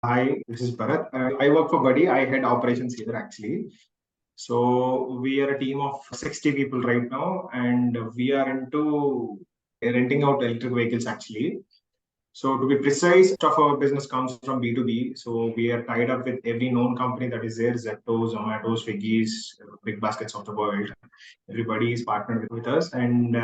Hi, this is Bharat. I work for Buddy. I head operations here actually. So we are a team of 60 people right now, and we are into renting out electric vehicles actually. So to be precise, most of our business comes from B2B. So we are tied up with every known company that is there, Zepto, Zomato, Swiggy's, big baskets of the world. Everybody is partnered with us, and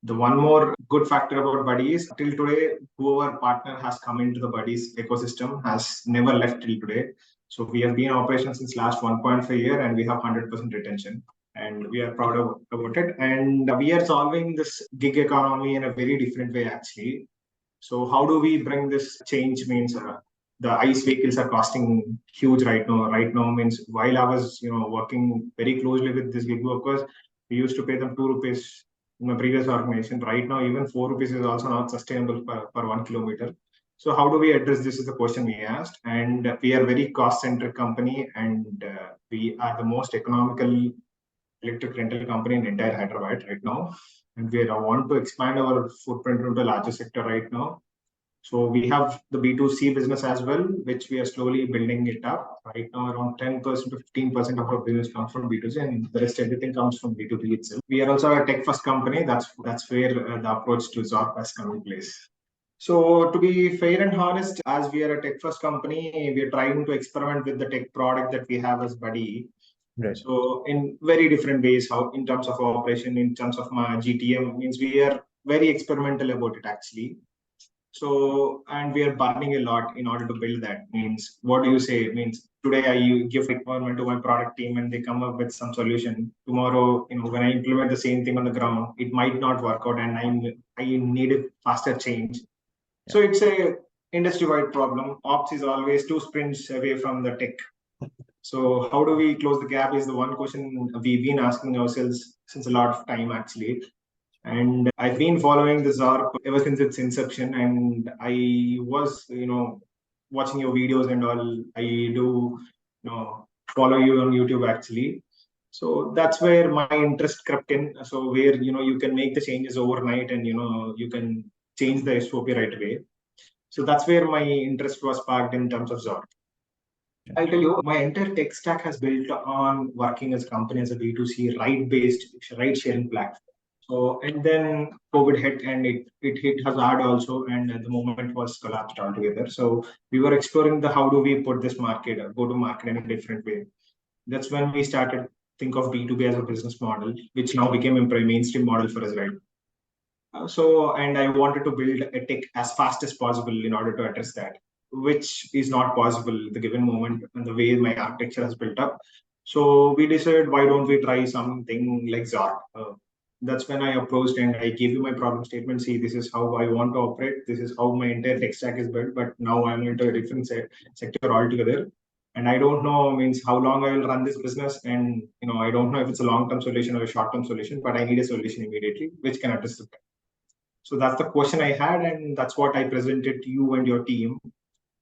the one more good factor about Buddy is till today, whoever partner has come into the Buddies ecosystem has never left till today. So we have been in operation since last 1.5 year and we have 100% retention. And we are proud about it. And we are solving this gig economy in a very different way, actually. So how do we bring this change? Means the ICE vehicles are costing huge right now. Right now means while I was working very closely with these gig workers, we used to pay them 2 rupees in my previous organization. Right now, even 4 rupees is also not sustainable per 1 kilometer. So how do we address this is the question we asked. And we are very cost-centric company, and we are the most economical electric rental company in entire Hyderabad right now. And we want to expand our footprint into the larger sector right now. So we have the B2C business as well, which we are slowly building it up. Right now, around 10% to 15% of our business comes from B2C, and the rest everything comes from B2B itself. We are also a tech-first company. That's where the approach to Zorp has come in place. So to be fair and honest, as we are a tech-first company, we are trying to experiment with the tech product that we have as Buddy. Right. So in very different ways, how in terms of operation, in terms of my GTM, means we are very experimental about it actually. So, and we are burning a lot in order to build that. Means, what do you say? Means, today I give requirement to my product team and they come up with some solution. Tomorrow, when I implement the same thing on the ground, it might not work out and I need a faster change. Yeah. So it's a industry-wide problem. Ops is always 2 sprints away from the tech. So how do we close the gap is the one question we've been asking ourselves since a lot of time actually. And I've been following the Zorp ever since its inception, and I was, watching your videos and all. I do, follow you on YouTube actually. So that's where my interest crept in. So where you can make the changes overnight, and you can change the SOP right away. So that's where my interest was sparked in terms of Zorp. I'll tell you, my entire tech stack has built on working as a company as a B2C ride-based ride-sharing platform. So, and then COVID hit and it hit us hard also, and the moment was collapsed altogether. So we were exploring the how do we put this market, go to market in a different way. That's when we started think of B2B as a business model, which now became a mainstream model for us, right? And I wanted to build a tech as fast as possible in order to address that, which is not possible the given moment and the way my architecture has built up. So we decided, why don't we try something like Zorp? That's when I approached and I gave you my problem statement. See, this is how I want to operate. This is how my entire tech stack is built. But now I'm into a different sector altogether. And I don't know means how long I will run this business. And I don't know if it's a long-term solution or a short-term solution, but I need a solution immediately, which can address the. So that's the question I had, and that's what I presented to you and your team.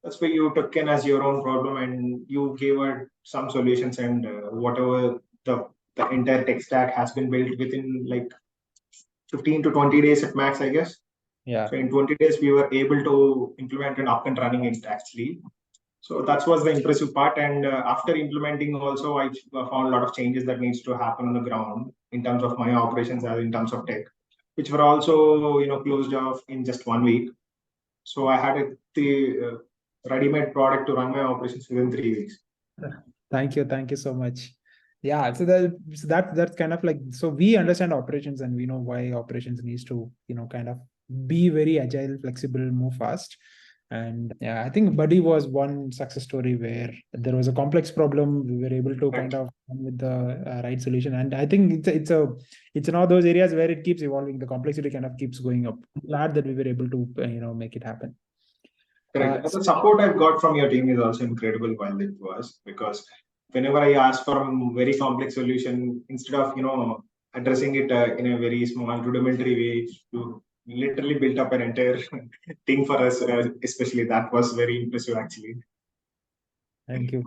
That's where you took in as your own problem and you gave her some solutions, and whatever the entire tech stack has been built within like 15 to 20 days at max, I guess. Yeah. So in 20 days, we were able to implement and up and running it actually. So that was the impressive part. And after implementing also, I found a lot of changes that needs to happen on the ground in terms of my operations as in terms of tech, which were also, closed off in just 1 week. So I had the ready-made product to run my operations within 3 weeks. Thank you so much. Yeah, so that's kind of like, so we understand operations and we know why operations needs to kind of be very agile, flexible, move fast. And yeah, I think Buddy was one success story where there was a complex problem. We were able to kind of come with the right solution. And I think it's in all those areas where it keeps evolving. The complexity kind of keeps going up. Glad that we were able to make it happen. Correct. The support I've got from your team is also incredible while it was, because whenever I ask for a very complex solution, instead of addressing it in a very small rudimentary way, you literally built up an entire thing for us. Especially that was very impressive, actually. Thank you.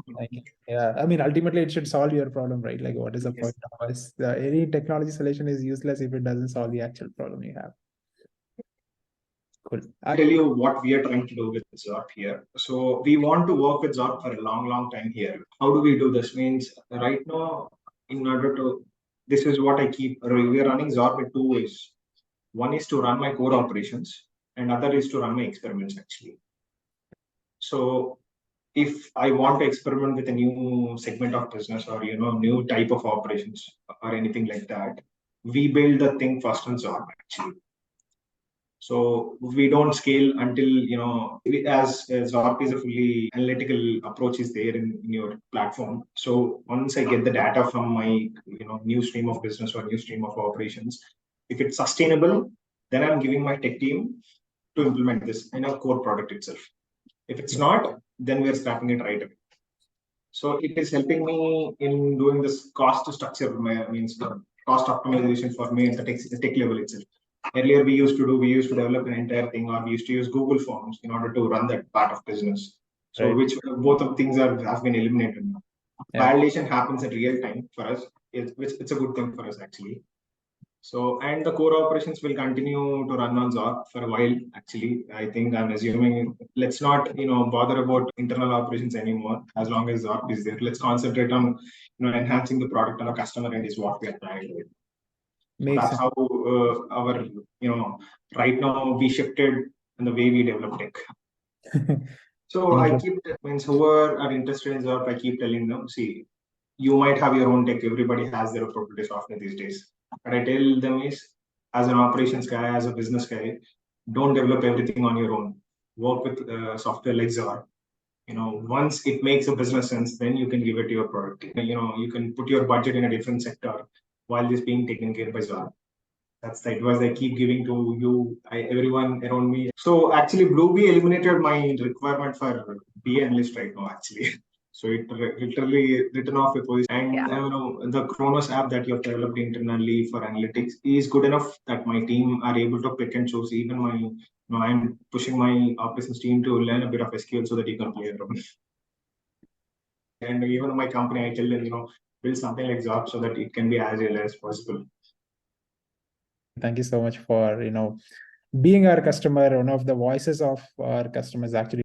Yeah, I mean, ultimately, it should solve your problem, right? Like, what is the point of us? Any technology solution is useless if it doesn't solve the actual problem you have. Cool. I'll tell you what we are trying to do with Zorp here. So we want to work with Zorp for a long time here. How do we do this? Means right now, in order to, this is what I keep, we are running Zorp in two ways. One is to run my core operations and other is to run my experiments actually. So if I want to experiment with a new segment of business or new type of operations or anything like that, we build the thing first on Zorp actually. So we don't scale until as Zorp is a fully analytical approach is there in your platform. So once I get the data from my new stream of business or new stream of operations, if it's sustainable, then I'm giving my tech team to implement this in a core product itself. If it's not, then we're scrapping it right away. So it is helping me in doing this cost structure, means the cost optimization for me at the tech level itself. Earlier, we used to develop an entire thing, or we used to use Google Forms in order to run that part of business. So Right. which both of things have been eliminated now. Yeah. Validation happens at real time for us. It's a good thing for us actually. So, and the core operations will continue to run on Zorp for a while. Actually, I think I'm assuming let's not, bother about internal operations anymore. As long as Zorp is there, let's concentrate on, enhancing the product on a customer end is what we are trying to do. So Makes that's sense. how our, right now we shifted in the way we develop tech. So I keep, means whoever are interested in Zorp, I keep telling them, see, you might have your own tech. Everybody has their proprietary software these days. What I tell them is, as an operations guy, as a business guy, don't develop everything on your own. Work with software like Zorp. Once it makes a business sense, then you can give it to your product. You can put your budget in a different sector while this being taken care by Zorp. That's the advice I keep giving to you, everyone around me. So actually, Bluebee eliminated my requirement for be analyst right now. Actually, so it literally written off a position. And the Chronos app that you have developed internally for analytics is good enough that my team are able to pick and choose. Even I'm pushing my operations team to learn a bit of SQL so that you can play around. And even my company, I tell them, build something like Zorp so that it can be as real as possible. Thank you so much for being our customer. One of the voices of our customers actually